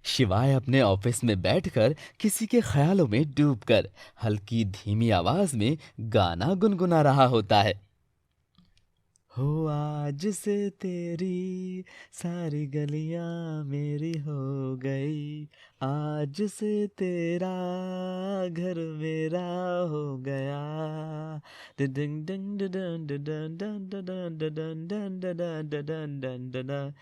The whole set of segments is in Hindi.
शिवाय अपने ऑफिस में बैठकर किसी के ख्यालों में डूबकर हल्की धीमी आवाज में गाना गुनगुना रहा होता है। हो आज से तेरी सारी गलियां मेरी हो गई, आज से तेरा घर मेरा हो गया। डिडिंग डिंग डिडन डिडन डन डिडन डिडन डन डिडन डिडन डन डिडन।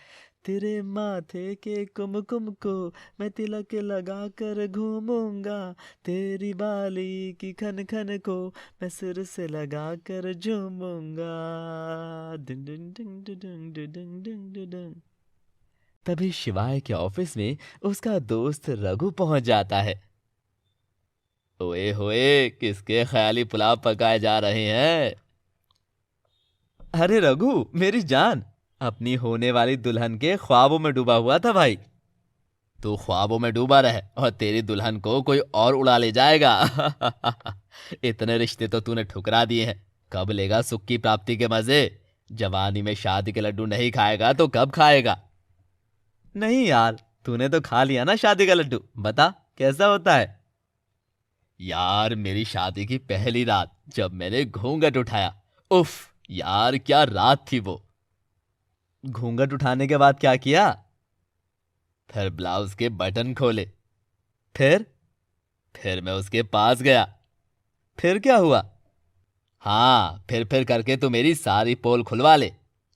तेरे माथे के कुमकुम को मैं तिलक लगा कर घूमूंगा, तेरी बाली की खन खन को मैं सिर से लगा कर झूमूंगा। डिंग डिंग डिंग डिंग डिंग डिंग डिंग। तभी शिवाय के ऑफिस में उसका दोस्त रघु पहुंच जाता है। ओए होए, किसके ख्याली पुलाव पकाए जा रहे हैं? अरे रघु, मेरी जान, अपनी होने वाली दुल्हन के ख्वाबों में डूबा हुआ था भाई। तू ख्वाबों में डूबा रहे और तेरी दुल्हन को कोई और उड़ा ले जाएगा। इतने रिश्ते तो तूने ठुकरा दिए हैं, कब लेगा सुख की प्राप्ति के मजे? जवानी में शादी के लड्डू नहीं खाएगा तो कब खाएगा? नहीं यार, तूने तो खा लिया ना शादी का लड्डू, बता कैसा होता है? यार, मेरी शादी की पहली रात जब मैंने घूंघट उठाया, उफ यार, क्या रात थी वो। घूंघट उठाने के बाद क्या किया? फिर ब्लाउज के बटन खोले। फिर फिर मैं उसके पास गया। फिर क्या हुआ? हाँ, फिर करके तू मेरी सारी पोल खुलवा ले।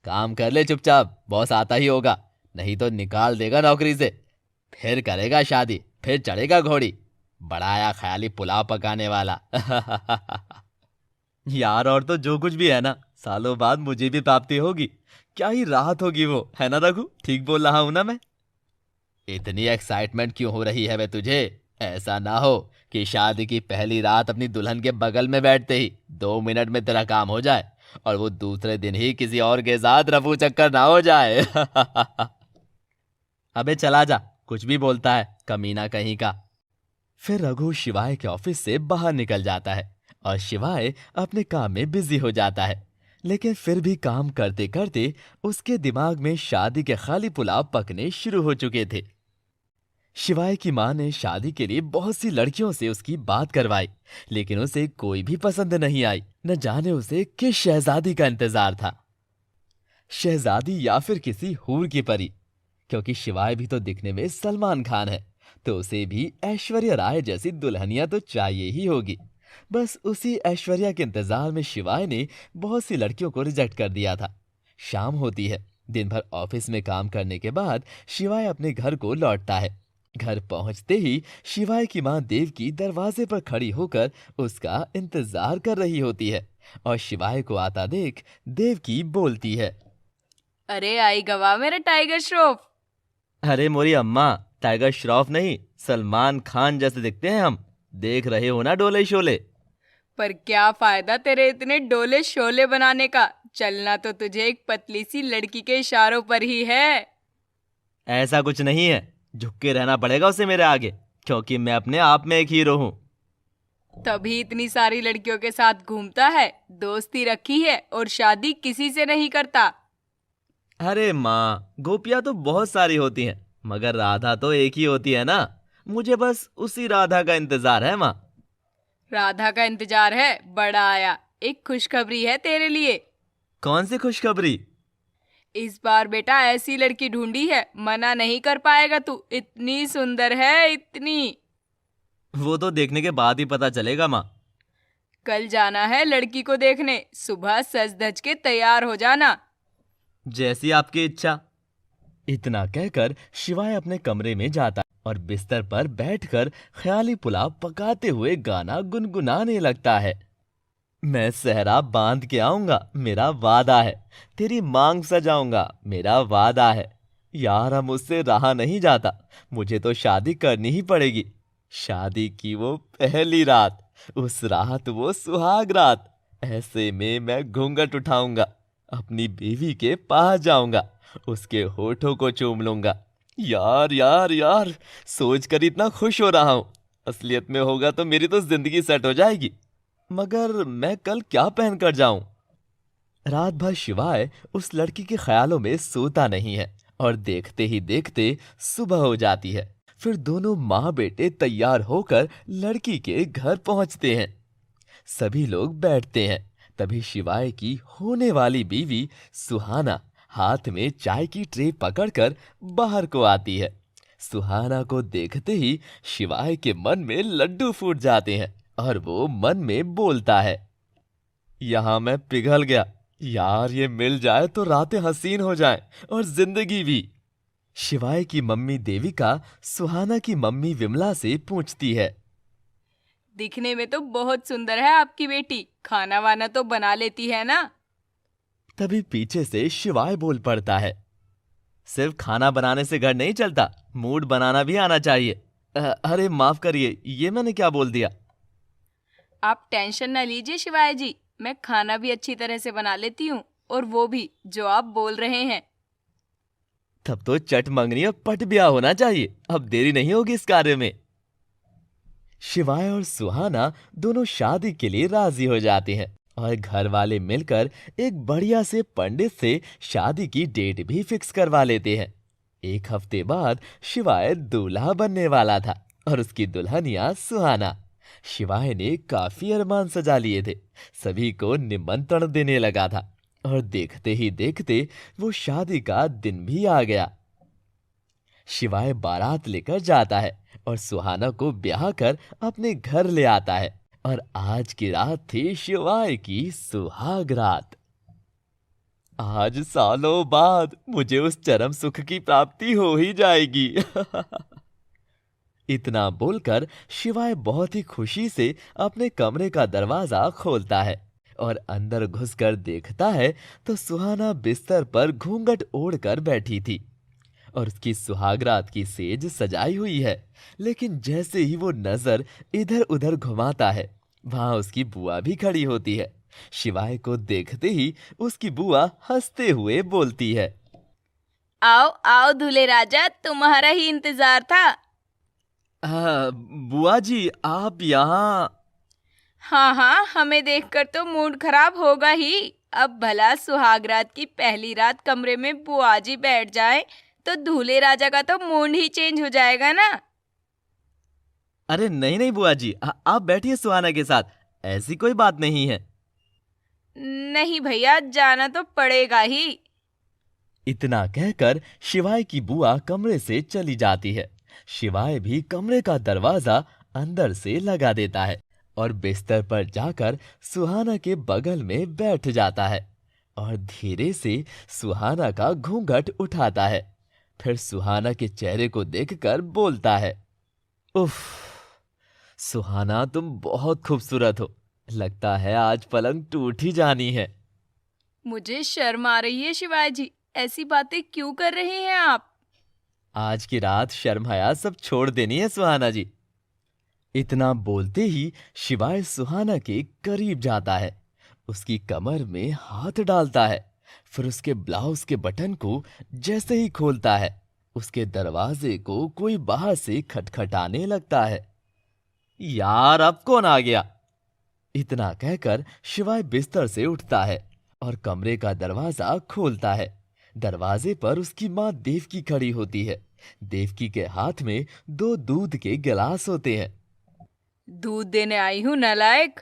काम कर ले चुपचाप, बॉस आता ही होगा, नहीं तो निकाल देगा नौकरी से। फिर करेगा शादी, फिर चढ़ेगा घोड़ी। बड़ा आया ख्याली पुलाव पकाने वाला। यार, और तो जो कुछ भी है ना, सालों बाद मुझे भी प्राप्ति होगी। क्या ही राहत होगी वो, है ना रघु? ठीक बोल रहा हूं ना मैं? इतनी एक्साइटमेंट क्यों हो रही है वे तुझे? ऐसा ना हो कि शादी की पहली रात अपनी दुल्हन के बगल में बैठते ही 2 मिनट में तेरा काम हो जाए और वो दूसरे दिन ही किसी और के साथ रफू चक्कर ना हो जाए। अबे चला जा, कुछ भी बोलता है, कमीना कहीं का। फिर रघु शिवाय के ऑफिस से बाहर निकल जाता है और शिवाय अपने काम में बिजी हो जाता है। लेकिन फिर भी काम करते करते उसके दिमाग में शादी के खाली पुलाव पकने शुरू हो चुके थे। शिवाय की मां ने शादी के लिए बहुत सी लड़कियों से उसकी बात करवाई, लेकिन उसे कोई भी पसंद नहीं आई। न जाने उसे किस शहजादी का इंतजार था, शहजादी या फिर किसी हूर की परी। क्योंकि शिवाय भी तो दिखने में सलमान खान है, तो उसे भी ऐश्वर्या राय जैसी दुल्हनिया तो चाहिए ही होगी। बस उसी ऐश्वर्या के इंतजार में शिवाय ने बहुत सी लड़कियों को रिजेक्ट कर दिया था। शाम होती है। दिन भर ऑफिस में काम करने के बाद शिवाय अपने घर को लौटता है। घर पहुंचते ही शिवाय की मां देवकी दरवाजे पर खड़ी होकर उसका इंतजार कर रही होती है और शिवाय को आता देख देवकी बोलती है, अरे आई गवा मेरा टाइगर श्रॉफ। अरे मोरी अम्मा, टाइगर श्रॉफ नहीं, सलमान खान जैसे दिखते हैं हम। देख रहे हो ना डोले शोले। पर क्या फायदा तेरे इतने डोले शोले बनाने का, चलना तो तुझे एक पतली सी लड़की के इशारों पर ही है। ऐसा कुछ नहीं है, झुक के रहना पड़ेगा उसे मेरे आगे, क्योंकि मैं अपने आप में एक हीरो हूँ। तभी इतनी सारी लड़कियों के साथ घूमता है, दोस्ती रखी है और शादी किसी से नहीं करता। अरे माँ, गोपियाँ तो बहुत सारी होती हैं, मगर राधा तो एक ही होती है ना। मुझे बस उसी राधा का इंतजार है माँ। राधा का इंतजार है? बड़ा आया, एक खुशखबरी है तेरे लिए। कौन सी खुशखबरी? इस बार बेटा ऐसी लड़की ढूंढी है, मना नहीं कर पाएगा तू, इतनी सुंदर है, इतनी। वो तो देखने के बाद ही पता चलेगा माँ। कल जाना है लड़की को देखने, सुबह सज धज के तैयार हो जाना। जैसी आपकी इच्छा। इतना कहकर शिवाय अपने कमरे में जाता और बिस्तर पर बैठकर ख्याली पुलाव पकाते हुए गाना गुनगुनाने लगता है। मैं सहरा बांध के आऊंगा, मेरा वादा है। तेरी मांग सजाऊंगा, मेरा वादा है। यार, अब मुझसे रहा नहीं जाता, मुझे तो शादी करनी ही पड़ेगी। शादी की वो पहली रात, उस रात वो सुहाग रात। ऐसे में मैं घूंघट उठाऊंगा, अपनी बीवी के पास जाऊंगा, उसके होठों को चूम लूंगा। यार यार यार, सोचकर इतना खुश हो रहा हूं। असलियत में होगा तो मेरी तो जिंदगी सेट हो जाएगी। मगर मैं कल क्या पहनकर जाऊं? रात भर शिवाय उस लड़की के ख्यालों में सोता नहीं है और देखते ही देखते सुबह हो जाती है। फिर दोनों माँ बेटे तैयार होकर लड़की के घर पहुंचते हैं। सभी लोग बैठते हैं। तभी शिवाय की होने वाली बीवी सुहाना हाथ में चाय की ट्रे पकड़कर बाहर को आती है। सुहाना को देखते ही शिवाय के मन में लड्डू फूट जाते हैं और वो मन में बोलता है, यहाँ मैं पिघल गया। यार ये मिल जाए तो रातें हसीन हो जाएं और जिंदगी भी। शिवाय की मम्मी देविका सुहाना की मम्मी विमला से पूछती है, दिखने में तो बहुत सुंदर है आपकी बेटी, खाना वाना तो बना लेती है ना? तभी पीछे से शिवाय बोल पड़ता है, सिर्फ खाना बनाने से घर नहीं चलता, मूड बनाना भी आना चाहिए। अरे माफ करिए, ये मैंने क्या बोल दिया। आप टेंशन न लीजिए शिवाय जी, मैं खाना भी अच्छी तरह से बना लेती हूँ, और वो भी जो आप बोल रहे हैं। तब तो चट मंगनी और पट ब्याह होना चाहिए, अब देरी नहीं होगी इस कार्य में। शिवाय और सुहाना दोनों शादी के लिए राजी हो जाते हैं और घर वाले मिलकर एक बढ़िया से पंडित से शादी की डेट भी फिक्स करवा लेते हैं। एक हफ्ते बाद शिवाय दूल्हा बनने वाला था और उसकी दुल्हनिया सुहाना। शिवाय ने काफी अरमान सजा लिए थे, सभी को निमंत्रण देने लगा था और देखते ही देखते वो शादी का दिन भी आ गया। शिवाय बारात लेकर जाता है और सुहाना को ब्याह कर अपने घर ले आता है और आज की रात थी शिवाय की सुहाग रात। आज सालों बाद मुझे उस चरम सुख की प्राप्ति हो ही जाएगी। इतना बोलकर शिवाय बहुत ही खुशी से अपने कमरे का दरवाजा खोलता है और अंदर घुसकर देखता है तो सुहाना बिस्तर पर घूंघट ओढ़कर बैठी थी और उसकी सुहागरात की सेज सजाई हुई है। लेकिन जैसे ही वो नजर इधर उधर घुमाता है, वहां उसकी बुआ भी खड़ी होती है। शिवाय को देखते ही उसकी बुआ हंसते हुए बोलती है, आओ आओ दूल्हे राजा, तुम्हारा ही इंतजार था। बुआ जी आप यहाँ? हाँ हाँ, हमें देखकर तो मूड खराब होगा ही। अब भला सुहागरात की पहली रात कमरे में बुआ जी बैठ जाए तो दूल्हे राजा का तो मूड ही चेंज हो जाएगा ना। अरे नहीं नहीं बुआ जी, आप बैठिए सुहाना के साथ, ऐसी कोई बात नहीं है। नहीं भैया, जाना तो पड़ेगा ही। इतना कहकर शिवाय की बुआ कमरे से चली जाती है। शिवाय भी कमरे का दरवाजा अंदर से लगा देता है और बिस्तर पर जाकर सुहाना के बगल में बैठ जाता है और धीरे से सुहाना का घूंघट उठाता है। फिर सुहाना के चेहरे को देखकर बोलता है, उफ सुहाना तुम बहुत खूबसूरत हो, लगता है आज पलंग टूट ही जानी है। मुझे शर्म आ रही है शिवाय जी, ऐसी बातें क्यों कर रहे हैं आप? आज की रात शर्म हया सब छोड़ देनी है सुहाना जी। इतना बोलते ही शिवाय सुहाना के करीब जाता है, उसकी कमर में हाथ डालता है, फिर उसके ब्लाउज के बटन को जैसे ही खोलता है, उसके दरवाजे को कोई बाहर से खटखटाने लगता है। यार अब कौन आ गया? इतना कहकर शिवाय बिस्तर से उठता है और कमरे का दरवाजा खोलता है। दरवाजे पर उसकी माँ देवकी खड़ी होती है। देवकी के हाथ में 2 दूध के गिलास होते हैं। दूध देने आई हूँ नालायक।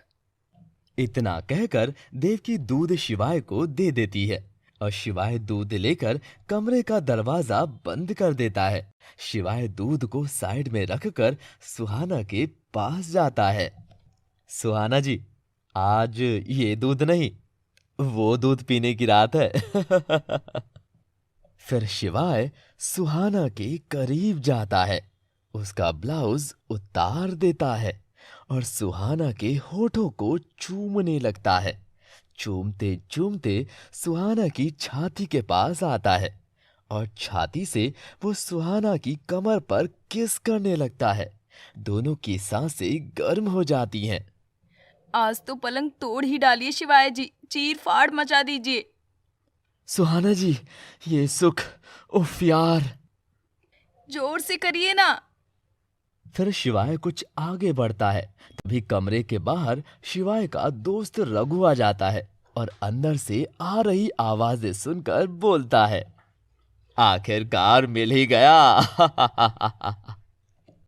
इतना कहकर देवकी दूध शिवाय को दे देती है और शिवाय दूध लेकर कमरे का दरवाजा बंद कर देता है। शिवाय दूध को साइड में रखकर सुहाना के पास जाता है। सुहाना जी, आज ये दूध नहीं, वो दूध पीने की रात है। फिर शिवाय सुहाना के करीब जाता है, उसका ब्लाउज उतार देता है और सुहाना के होठों को चूमने लगता है। चूमते चूमते सुहाना की छाती के पास आता है और छाती से वो सुहाना की कमर पर किस करने लगता है। दोनों की सांसें गर्म हो जाती हैं। आज तो पलंग तोड़ ही डालिए शिवाय जी, चीर फाड़ मचा दीजिए। सुहाना जी, ये सुख, उफ यार। जोर से करिए ना। फिर शिवाय कुछ आगे बढ़ता है, तभी कमरे के बाहर शिवाय का दोस्त रघु आ जाता है और अंदर से आ रही आवाजें सुनकर बोलता है, आखिरकार मिल ही गया।